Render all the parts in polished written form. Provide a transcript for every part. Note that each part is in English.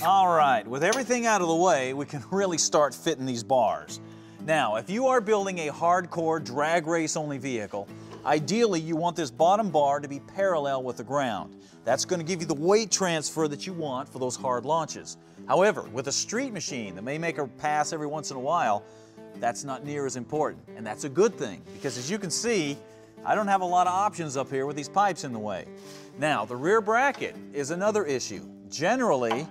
All right, with everything out of the way, we can really start fitting these bars. Now, if you are building a hardcore drag race only vehicle, ideally you want this bottom bar to be parallel with the ground. That's going to give you the weight transfer that you want for those hard launches. However, with a street machine that may make a pass every once in a while, that's not near as important. And that's a good thing, because as you can see, I don't have a lot of options up here with these pipes in the way. Now, the rear bracket is another issue. Generally,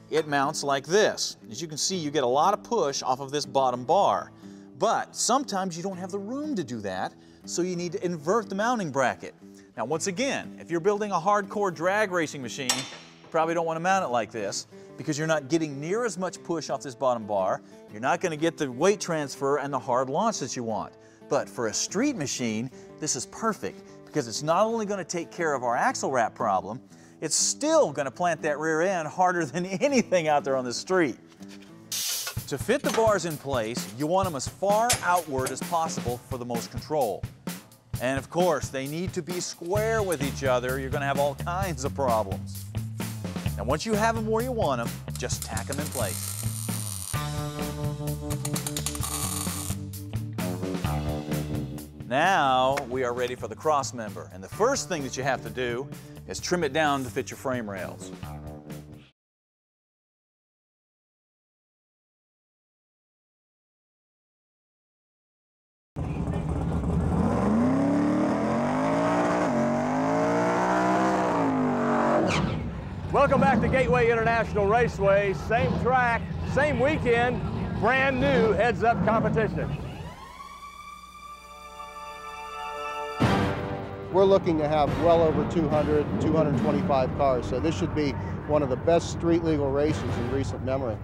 it mounts like this. As you can see, you get a lot of push off of this bottom bar. But sometimes you don't have the room to do that, so you need to invert the mounting bracket. Now, once again, if you're building a hardcore drag racing machine, you probably don't want to mount it like this, because you're not getting near as much push off this bottom bar. You're not going to get the weight transfer and the hard launch that you want. But for a street machine, this is perfect, because it's not only going to take care of our axle wrap problem, it's still going to plant that rear end harder than anything out there on the street. To fit the bars in place, you want them as far outward as possible for the most control. And of course, they need to be square with each other. You're going to have all kinds of problems. And once you have them where you want them, just tack them in place. Now we are ready for the cross member. And the first thing that you have to do is trim it down to fit your frame rails. Welcome back to Gateway International Raceway. Same track, same weekend, brand new heads-up competition. We're looking to have well over 200, 225 cars, so this should be one of the best street legal races in recent memory.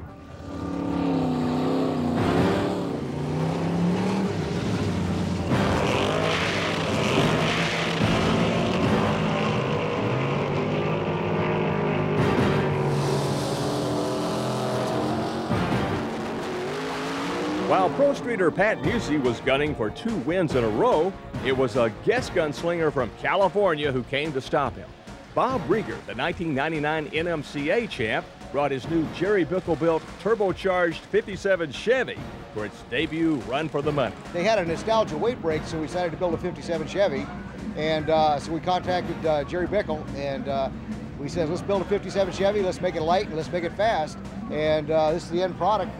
While pro streeter Pat Busey was gunning for 2 wins in a row, it was a guest gunslinger from California who came to stop him. Bob Rieger, the 1999 NMCA champ, brought his new Jerry Bickle-built turbocharged 57 Chevy for its debut run for the money. They had a nostalgia weight break, so we decided to build a 57 Chevy, and so we contacted Jerry Bickle, and we said, let's build a 57 Chevy, let's make it light, and let's make it fast. And this is the end product.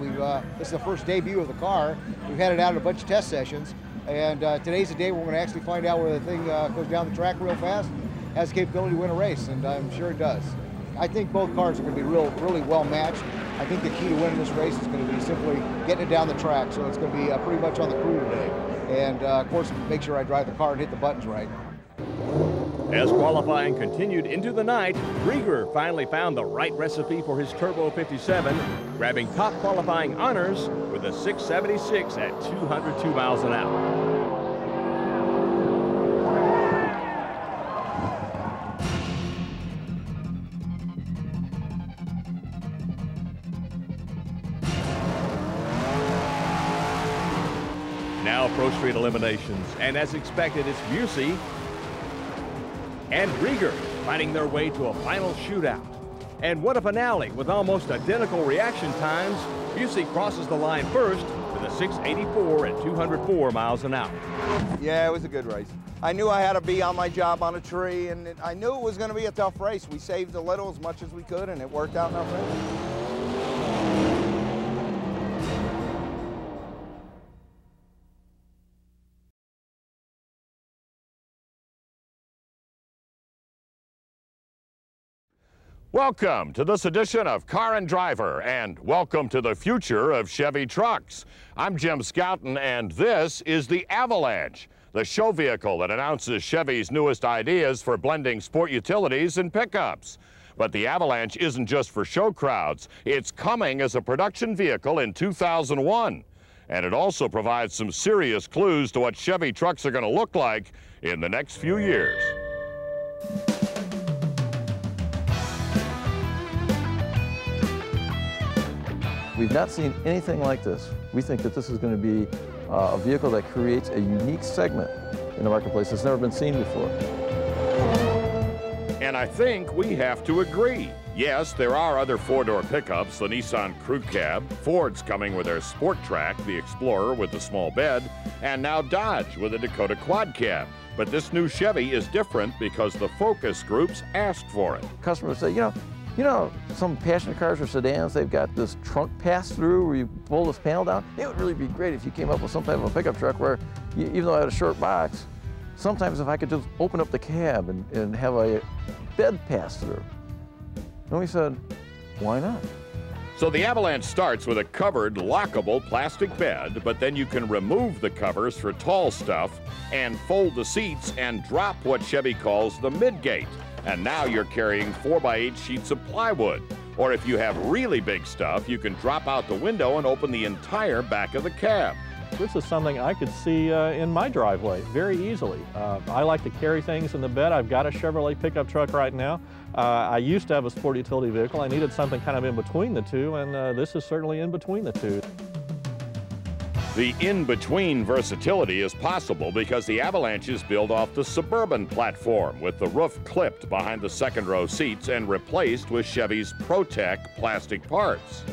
This is the first debut of the car. We've had it out in a bunch of test sessions. And today's the day we're going to actually find out whether the thing goes down the track real fast, has the capability to win a race, and I'm sure it does. I think both cars are going to be really well matched. I think the key to winning this race is going to be simply getting it down the track. So it's going to be pretty much on the crew today. And of course, make sure I drive the car and hit the buttons right. As qualifying continued into the night, Rieger finally found the right recipe for his Turbo 57, grabbing top qualifying honors with a 676 at 202 miles an hour. Now Pro Street eliminations, and as expected, it's Busey and Rieger fighting their way to a final shootout. And what a finale with almost identical reaction times. Busey crosses the line first with a 684 at 204 miles an hour. Yeah, it was a good race. I knew I had to be on my job on a tree, and I knew it was going to be a tough race. We saved a little, as much as we could, and it worked out in our favor. Welcome to this edition of Car and Driver, and welcome to the future of Chevy trucks. I'm Jim Scouten, and this is the Avalanche, the show vehicle that announces Chevy's newest ideas for blending sport utilities and pickups. But the Avalanche isn't just for show crowds. It's coming as a production vehicle in 2001. And it also provides some serious clues to what Chevy trucks are going to look like in the next few years. We've not seen anything like this. We think that this is going to be a vehicle that creates a unique segment in the marketplace that's never been seen before. And And I think we have to agree. Yes, there are other four-door pickups, the Nissan Crew Cab, Ford's coming with their Sport Track, the Explorer with the small bed, and now Dodge with the Dakota Quad Cab. But this new Chevy is different because the focus groups asked for it. Customers say, you know, some passenger cars or sedans, they've got this trunk pass-through where you pull this panel down. It would really be great if you came up with some type of a pickup truck where, even though I had a short box, sometimes if I could just open up the cab and have a bed pass through. And we said, why not? So the Avalanche starts with a covered, lockable plastic bed, but then you can remove the covers for tall stuff and fold the seats and drop what Chevy calls the midgate. And now you're carrying 4x8 sheets of plywood. Or if you have really big stuff, you can drop out the window and open the entire back of the cab. This is something I could see in my driveway very easily. I like to carry things in the bed. I've got a Chevrolet pickup truck right now. I used to have a sport utility vehicle. I needed something kind of in between the two, and this is certainly in between the two. The in-between versatility is possible because the Avalanche is built off the Suburban platform with the roof clipped behind the second row seats and replaced with Chevy's ProTech plastic parts.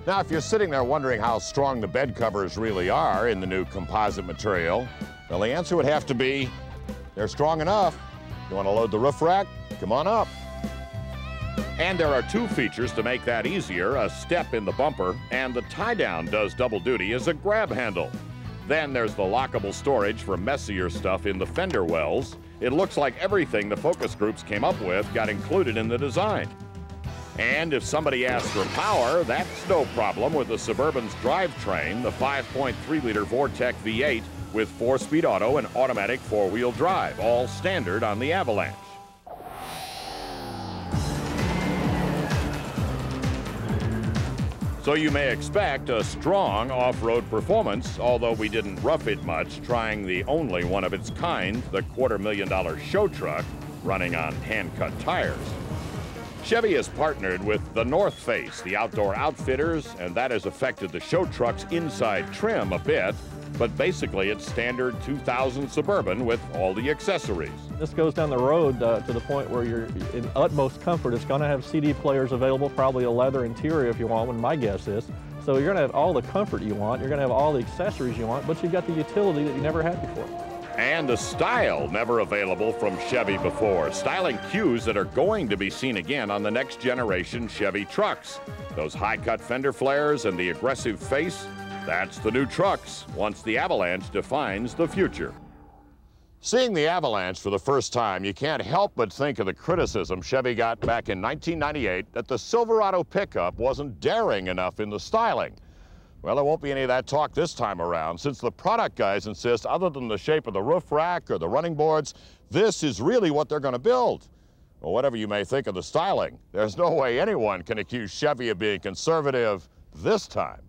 Now, if you're sitting there wondering how strong the bed covers really are in the new composite material, well, the answer would have to be, they're strong enough. You want to load the roof rack? Come on up. And there are two features to make that easier, a step in the bumper, and the tie-down does double duty as a grab handle. Then there's the lockable storage for messier stuff in the fender wells. It looks like everything the focus groups came up with got included in the design. And if somebody asks for power, that's no problem with the Suburban's drivetrain, the 5.3-liter Vortec V8 with 4-speed auto and automatic 4-wheel drive, all standard on the Avalanche. So you may expect a strong off-road performance, although we didn't rough it much, trying the only one of its kind, the $250,000 show truck, running on hand-cut tires. Chevy has partnered with the North Face, the outdoor outfitters, and that has affected the show truck's inside trim a bit, but basically it's standard 2000 Suburban with all the accessories. This goes down the road to the point where you're in utmost comfort. It's going to have CD players available, probably a leather interior if you want one, my guess is. So you're going to have all the comfort you want, you're going to have all the accessories you want, but you've got the utility that you never had before. And the style never available from Chevy before. Styling cues that are going to be seen again on the next generation Chevy trucks. Those high-cut fender flares and the aggressive face, that's the new trucks, once the Avalanche defines the future. Seeing the Avalanche for the first time, you can't help but think of the criticism Chevy got back in 1998 that the Silverado pickup wasn't daring enough in the styling. Well, there won't be any of that talk this time around, since the product guys insist, other than the shape of the roof rack or the running boards, this is really what they're going to build. Well, whatever you may think of the styling, there's no way anyone can accuse Chevy of being conservative this time.